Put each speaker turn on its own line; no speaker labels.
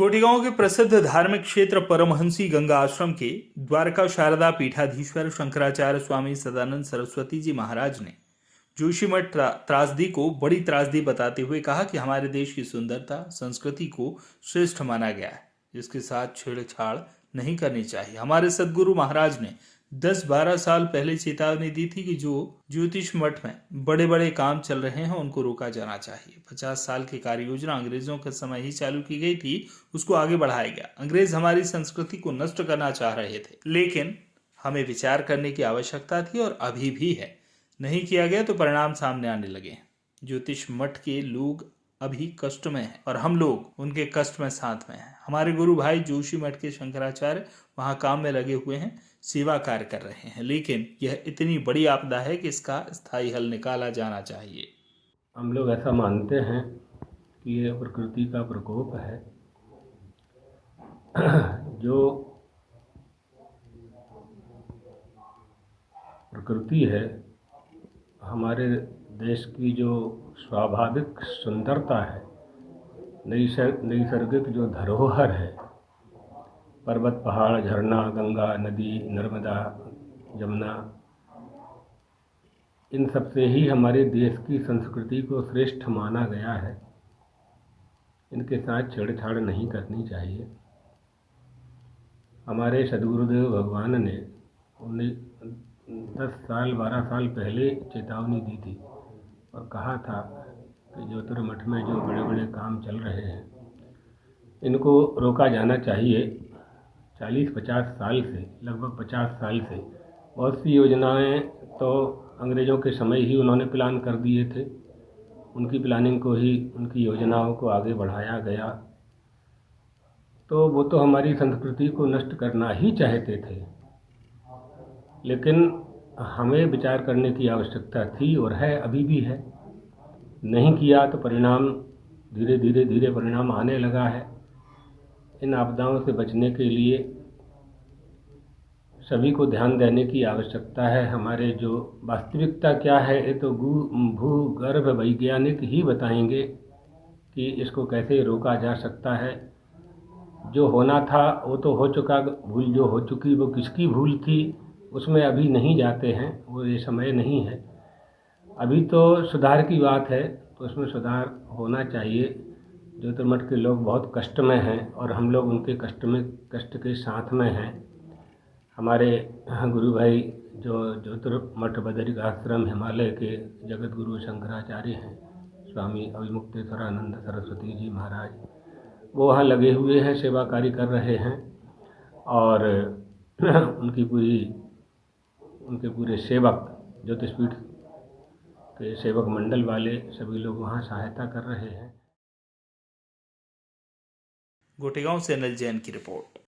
गोटेगांव के प्रसिद्ध धार्मिक क्षेत्र परमहंसी गंगा आश्रम के द्वारका शारदा पीठाधीश्वर शंकराचार्य स्वामी सदानंद सरस्वती जी महाराज ने जोशीमठ त्रासदी को बड़ी त्रासदी बताते हुए कहा कि हमारे देश की सुंदरता संस्कृति को श्रेष्ठ माना गया है, जिसके साथ छेड़छाड़ नहीं करनी चाहिए। हमारे सदगुरु महाराज ने 10-12 साल पहले चेतावनी दी थी कि जो ज्योतिष मठ में बड़े बड़े काम चल रहे हैं उनको रोका जाना चाहिए। 50 साल की कार्य योजना अंग्रेजों के समय ही चालू की गई थी, उसको आगे बढ़ाया गया। अंग्रेज हमारी संस्कृति को नष्ट करना चाह रहे थे, लेकिन हमें विचार करने की आवश्यकता थी और अभी भी है। नहीं किया गया तो परिणाम सामने आने लगे। ज्योतिष मठ के लोग अभी कष्ट में हैं और हम लोग उनके कष्ट में साथ में हैं। हमारे गुरु भाई जोशी मठ के शंकराचार्य वहाँ काम में लगे हुए हैं, सेवा कार्य कर रहे हैं, लेकिन यह इतनी बड़ी आपदा है कि इसका स्थायी हल निकाला जाना चाहिए।
हम लोग ऐसा मानते हैं कि ये प्रकृति का प्रकोप है। जो प्रकृति है, हमारे देश की जो स्वाभाविक सुंदरता है, नैसर्गिक जो धरोहर है, पर्वत, पहाड़, झरना, गंगा, नदी, नर्मदा, जमुना, इन सब से ही हमारे देश की संस्कृति को श्रेष्ठ माना गया है। इनके साथ छेड़छाड़ नहीं करनी चाहिए। हमारे सदगुरुदेव भगवान ने 12 साल पहले चेतावनी दी थी और कहा था कि ज्योतिर्मठ में जो बड़े बड़े काम चल रहे हैं इनको रोका जाना चाहिए। 40-50 साल से, लगभग 50 साल से बहुत सी योजनाएं तो अंग्रेज़ों के समय ही उन्होंने प्लान कर दिए थे। उनकी प्लानिंग को ही, उनकी योजनाओं को आगे बढ़ाया गया। तो वो तो हमारी संस्कृति को नष्ट करना ही चाहते थे, लेकिन हमें विचार करने की आवश्यकता थी और है, अभी भी है। नहीं किया तो परिणाम धीरे परिणाम आने लगा है। इन आपदाओं से बचने के लिए सभी को ध्यान देने की आवश्यकता है। हमारे जो वास्तविकता क्या है ये तो भूगर्भ वैज्ञानिक ही बताएंगे कि इसको कैसे रोका जा सकता है। जो होना था वो तो हो चुका, भूल जो हो चुकी वो किसकी भूल थी उसमें अभी नहीं जाते हैं, वो ये समय नहीं है। अभी तो सुधार की बात है, तो उसमें सुधार होना चाहिए। ज्योतिर्मठ के लोग बहुत कष्ट में हैं और हम लोग उनके कष्ट के साथ में हैं। हमारे गुरु भाई जो ज्योतिर्मठ बदरिकाश्रम हिमालय के जगत गुरु शंकराचार्य हैं, स्वामी अविमुक्तेश्वरानंद सरस्वती जी महाराज, वो वहाँ लगे हुए हैं, सेवा कार्य कर रहे हैं और उनके पूरे सेवक, ज्योतिषपीठ के सेवक मंडल वाले सभी लोग वहाँ सहायता कर रहे हैं।
गोटेगांव से अनिल जैन की रिपोर्ट।